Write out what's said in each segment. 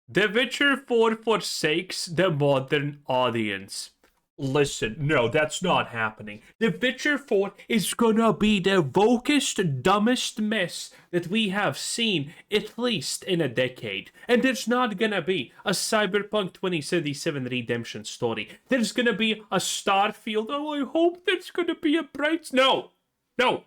The Witcher 4 forsakes the modern audience. Listen, no, that's not happening. The Witcher 4 is gonna be the wokest, dumbest mess that we have seen at least in a decade. And there's not gonna be a Cyberpunk 2077 redemption story. There's gonna be a Starfield. Oh, I hope there's gonna be a bright... No! No!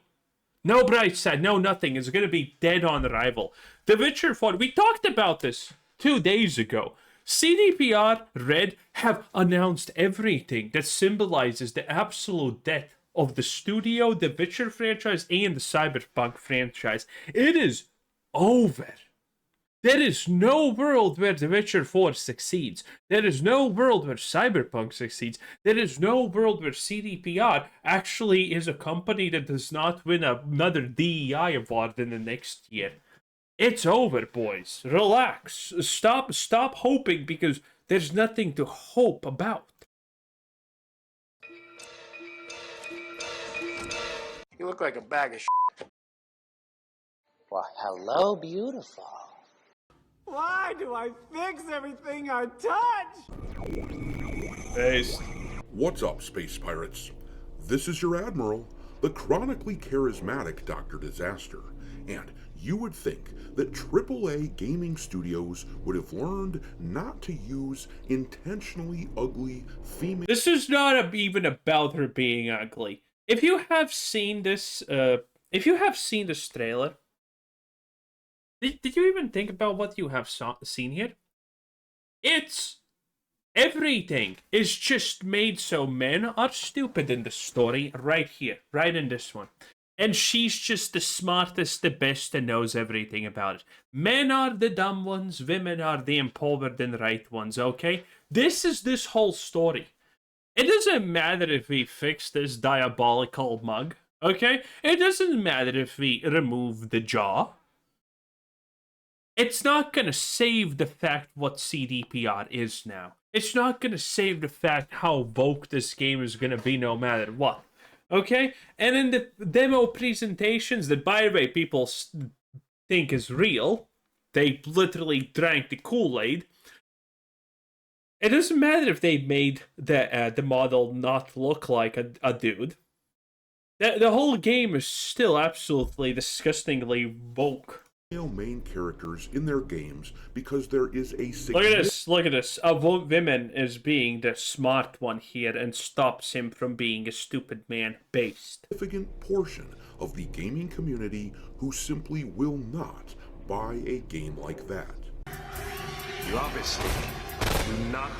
No bright side, no nothing. It's gonna be dead on arrival. The Witcher 4, we talked about this 2 days ago. CDPR Red have announced everything that symbolizes the absolute death of the studio, the Witcher franchise, and the Cyberpunk franchise. It is over. There is no world where The Witcher 4 succeeds. There is no world where Cyberpunk succeeds. There is no world where CDPR actually is a company that does not win another DEI award in the next year. It's over, boys. Relax. Stop hoping because there's nothing to hope about. You look like a bag of shit. Well, hello, beautiful. Why do I fix everything I touch? Based. What's up, space pirates? This is your admiral, the chronically charismatic Dr. Disaster, and you would think that AAA gaming studios would have learned not to use intentionally ugly female... This is not even about her being ugly. If you have seen this, trailer, did you even think about what you have seen here? Everything is just made so men are stupid in the story right here, right in this one. And she's just the smartest, the best, and knows everything about it. Men are the dumb ones, women are the empowered and right ones, okay? This is this whole story. It doesn't matter if we fix this diabolical mug, okay? It doesn't matter if we remove the jaw. It's not gonna save the fact what CDPR is now. It's not gonna save the fact how woke this game is gonna be no matter what. Okay? And in the demo presentations that, by the way, people think is real, they literally drank the Kool-Aid. It doesn't matter if they made the model not look like a dude. The whole game is still absolutely disgustingly woke. main characters in their games because there is a Look at this. A woman is being the smart one here and stops him from being a stupid man based. significant portion of the gaming community who simply will not buy a game like that. You obviously do not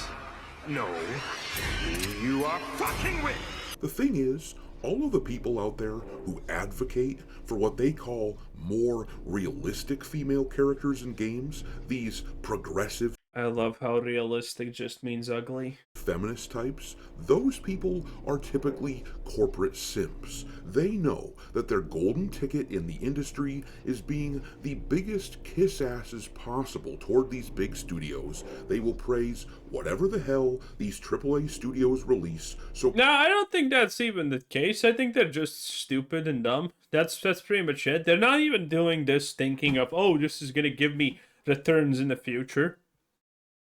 know who you are fucking with. The thing is, all of the people out there who advocate for what they call more realistic female characters in games, these progressive I love how realistic just means ugly. feminist types, those people are typically corporate simps. They know that their golden ticket in the industry is being the biggest kiss asses possible toward these big studios. They will praise whatever the hell these AAA studios release. So No, I don't think that's even the case. I think they're just stupid and dumb. That's pretty much it. They're not even doing this thinking of, oh, this is gonna give me returns in the future.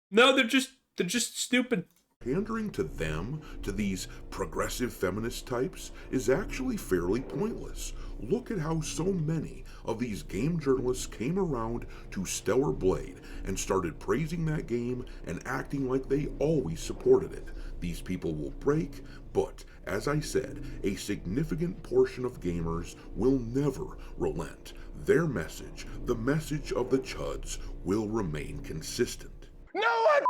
No, they're just stupid. pandering to them, to these progressive feminist types, is actually fairly pointless. Look at how so many of these game journalists came around to Stellar Blade and started praising that game and acting like they always supported it. These people will break, but, as I said, a significant portion of gamers will never relent. Their message, the message of the Chuds, will remain consistent. No one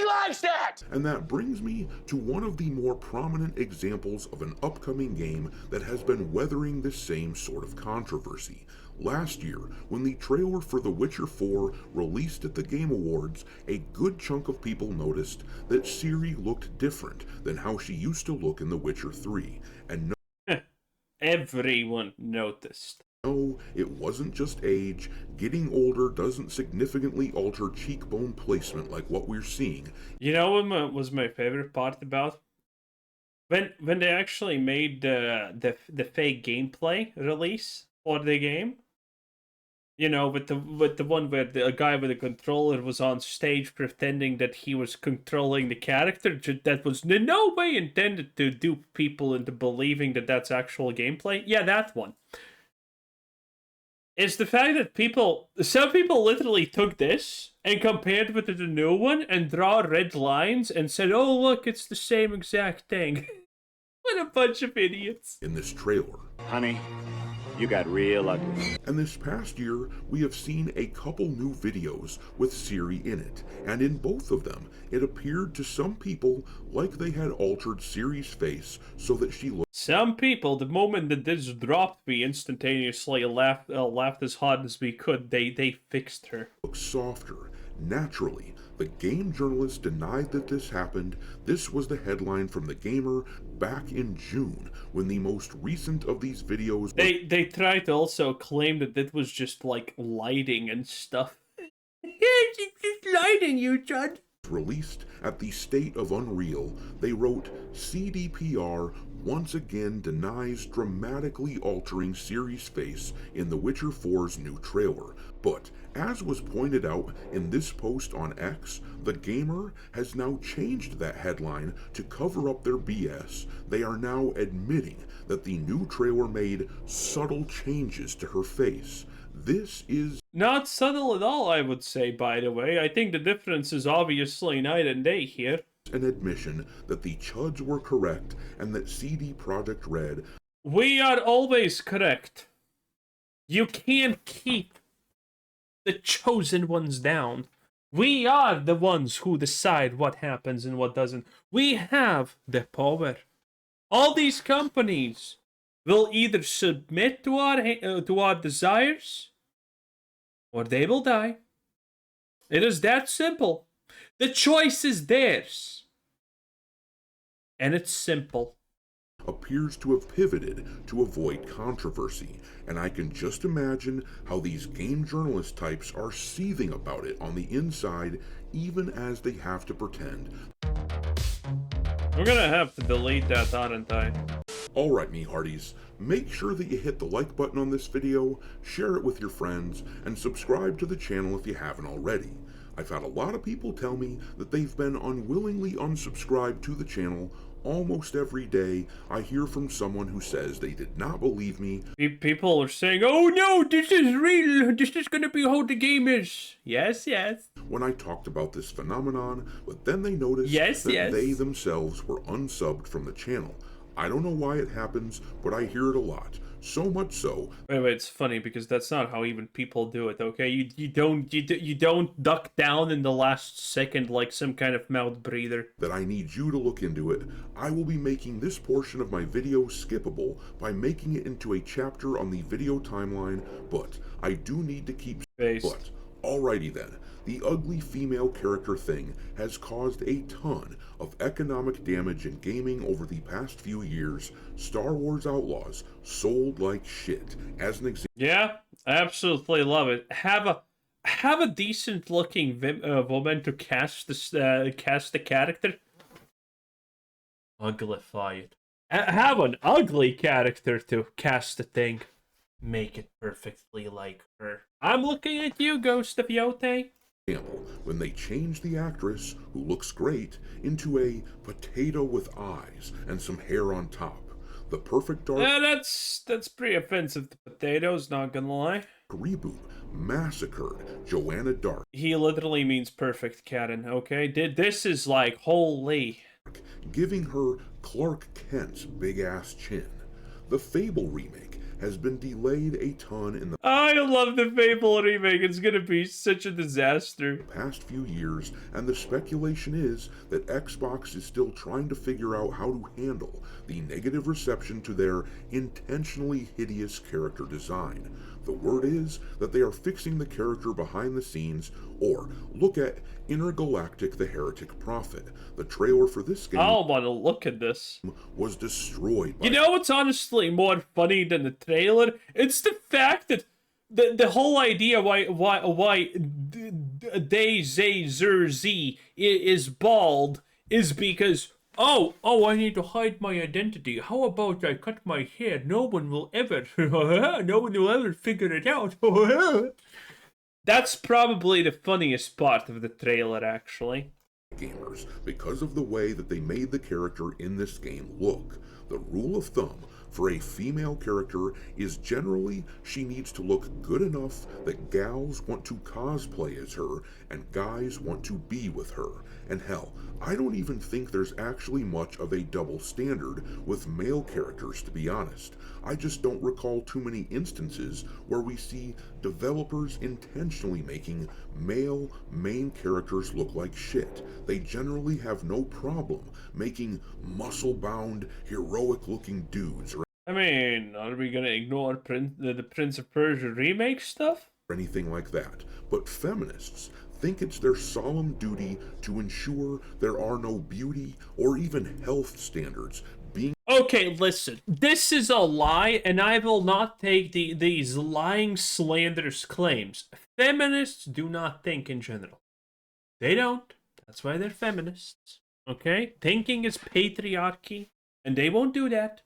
likes that! And that brings me to one of the more prominent examples of an upcoming game that has been weathering this same sort of controversy. Last year, when the trailer for The Witcher 4 released at the Game Awards, a good chunk of people noticed that Ciri looked different than how she used to look in The Witcher 3. And Everyone noticed. no, it wasn't just age. Getting older doesn't significantly alter cheekbone placement like what we're seeing. You know what was my favorite part about? When they actually made the fake gameplay release for the game, You know, with the one where a guy with a controller was on stage pretending that he was controlling the character that was in no way intended to dupe people into believing that that's actual gameplay. Yeah, that one. It's the fact that some people literally took this and compared with the new one and draw red lines and said, oh, look, it's the same exact thing. What a bunch of idiots. In this trailer. Honey, you got real ugly. And this past year, we have seen a couple new videos with Ciri in it, and in both of them, it appeared to some people like they had altered Ciri's face so that she looked. Some people, the moment that this dropped, we instantaneously laughed as hard as we could. They fixed her. Softer. Naturally, the game journalist denied that this happened. This was the headline from The Gamer back in June, when the most recent of these videos... They tried to also claim that it was just, like, lighting and stuff. It's just lighting, you Judd. Released at the State of Unreal, they wrote, CDPR once again denies dramatically altering Ciri's face in The Witcher 4's new trailer. But, as was pointed out in this post on X, The Gamer has now changed that headline to cover up their BS. They are now admitting that the new trailer made subtle changes to her face. This is not subtle at all, I would say, by the way. I think the difference is obviously night and day here. An admission that the chuds were correct and that CD Projekt Red... We are always correct. You can't keep the chosen ones down. We are the ones who decide what happens and what doesn't. We have the power. All these companies will either submit to our desires, or they will die. It is that simple. The choice is theirs. And it's simple. Appears to have pivoted to avoid controversy, and I can just imagine how these game journalist types are seething about it on the inside, even as they have to pretend. We're gonna have to delete that, aren't I? Alright, me hearties, make sure that you hit the like button on this video, share it with your friends, and subscribe to the channel if you haven't already. I've had a lot of people tell me that they've been unwillingly unsubscribed to the channel. Almost every day, I hear from someone who says they did not believe me. People are saying, oh no, this is real, this is gonna be how the game is. Yes, yes. When I talked about this phenomenon, but then they noticed that they themselves were unsubbed from the channel. I don't know why it happens, but I hear it a lot. So much so. Wait, it's funny because that's not how even people do it. Okay, you don't duck down in the last second like some kind of mouth breather. That I need you to look into it. I will be making this portion of my video skippable by making it into a chapter on the video timeline, but I do need to keep space. But alrighty then. The ugly female character thing has caused a ton of economic damage in gaming over the past few years. Star Wars Outlaws sold like shit. As an example. Yeah, I absolutely love it. Have a decent looking woman to cast the character. Uglify it. Have an ugly character to cast the thing. Make it perfectly like her. I'm looking at you, Ghost of Yote. When they change the actress, who looks great, into a potato with eyes and some hair on top. The perfect dark... that's pretty offensive to potatoes, not gonna lie. Reboot massacred Joanna Dark. He literally means perfect, Karen, okay? This is like, holy. Giving her Clark Kent's big-ass chin. The Fable remake has been delayed a ton in the I love the Fable remake. It's gonna be such a disaster. Past few years, and the speculation is that Xbox is still trying to figure out how to handle the negative reception to their intentionally hideous character design. The word is that they are fixing the character behind the scenes, or look at Intergalactic the Heretic Prophet. The trailer for this game I want to look at this. Was destroyed by... You know what's honestly more funny than the trailer? It's the fact that the whole idea why DayZ is bald is because Oh, I need to hide my identity. How about I cut my hair? No one will ever, no one will ever figure it out. That's probably the funniest part of the trailer, actually. Gamers, because of the way that they made the character in this game look. The rule of thumb for a female character is generally she needs to look good enough that gals want to cosplay as her and guys want to be with her. And hell, I don't even think there's actually much of a double standard with male characters, to be honest. I just don't recall too many instances where we see developers intentionally making male main characters look like shit. They generally have no problem making muscle-bound, heroic-looking dudes. I mean, are we gonna ignore the Prince of Persia remake stuff? Or anything like that. But feminists think it's their solemn duty to ensure there are no beauty or even health standards being... Okay, listen. This is a lie, and I will not take these lying, slanderous claims. Feminists do not think in general. They don't. That's why they're feminists. Okay? Thinking is patriarchy, and they won't do that.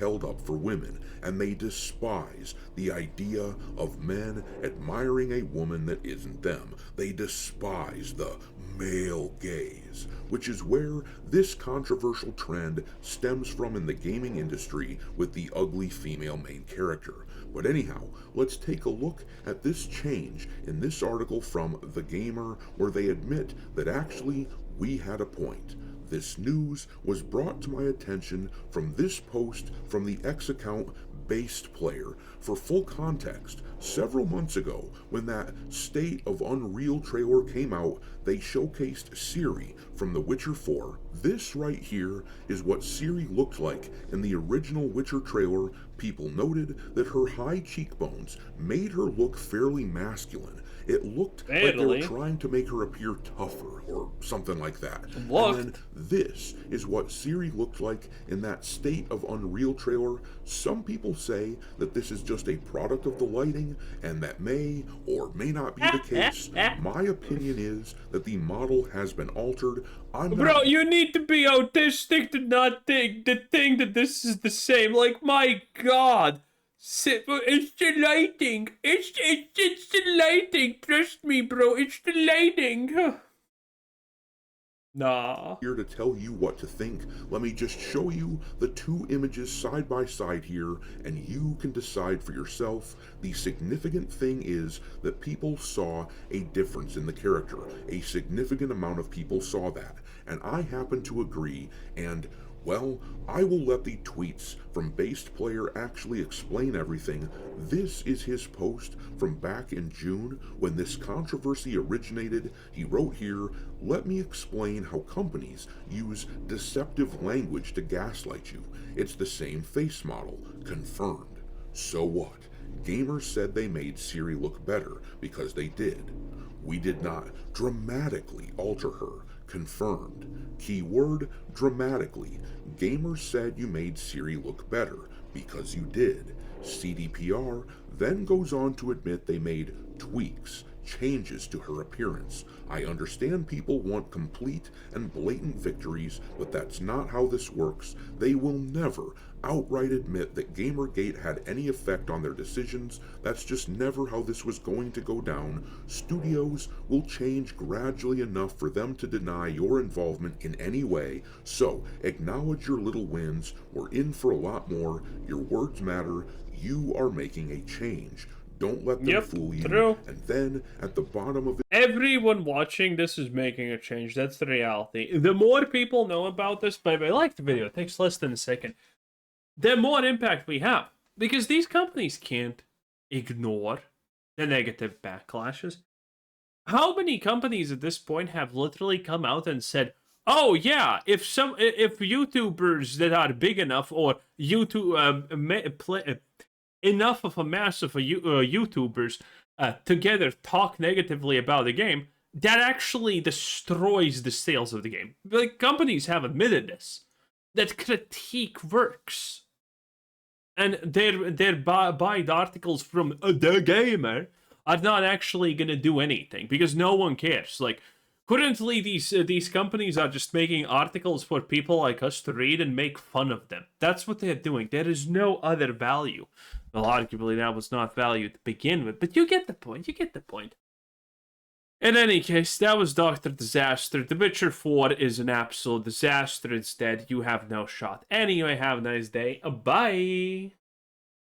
Held up for women, and they despise the idea of men admiring a woman that isn't them. They despise the male gaze, which is where this controversial trend stems from in the gaming industry with the ugly female main character. But anyhow, let's take a look at this change in this article from The Gamer, where they admit that actually we had a point. This news was brought to my attention from this post from the X account Based Player. For full context, several months ago, when that State of Unreal trailer came out, they showcased Ciri from The Witcher 4. This right here is what Ciri looked like in the original Witcher trailer. People noted that her high cheekbones made her look fairly masculine. It looked like they were trying to make her appear tougher or something like that. And then this is what Ciri looked like in that State of Unreal trailer. Some people say that this is just a product of the lighting, and that may or may not be the case. My opinion is that the model has been altered. Bro, you need to be autistic to not think that this is the same. Like, my God. It's the lighting. It's the lighting. Trust me, bro. It's the lighting. Nah. Here to tell you what to think, let me just show you the two images side by side here, and you can decide for yourself. The significant thing is that people saw a difference in the character. A significant amount of people saw that, and I happen to agree, and well, I will let the tweets from Based Player actually explain everything. This is his post from back in June when this controversy originated. He wrote here, "Let me explain how companies use deceptive language to gaslight you. It's the same face model. Confirmed. So what? Gamers said they made Ciri look better because they did. We did not dramatically alter her. Confirmed. Keyword, dramatically. Gamers said you made Ciri look better, because you did. CDPR then goes on to admit they made tweaks, changes to her appearance. I understand people want complete and blatant victories, but that's not how this works. They will never outright admit that Gamergate had any effect on their decisions. That's just never how this was going to go down. Studios will change gradually enough for them to deny your involvement in any way, so acknowledge your little wins. We're in for a lot more. Your words matter. You are making a change. Don't let them fool you." True. And then at the bottom of it, everyone watching this is making a change. That's the reality. The more people know about this, by the way, like the video, it takes less than a second, the more impact we have. Because these companies can't ignore the negative backlashes. How many companies at this point have literally come out and said, oh yeah, if YouTubers that are big enough or enough of a mass of YouTubers together talk negatively about the game, that actually destroys the sales of the game. Like, companies have admitted this, that critique works. And their buy articles from The Gamer are not actually going to do anything, because no one cares. Like, Currently, these companies are just making articles for people like us to read and make fun of them. That's what they're doing. There is no other value. Well, arguably that was not value to begin with, but you get the point. You get the point. In any case, that was Dr. Disaster. The Witcher 4 is an absolute disaster. It's dead. You have no shot. Anyway, have a nice day. Bye.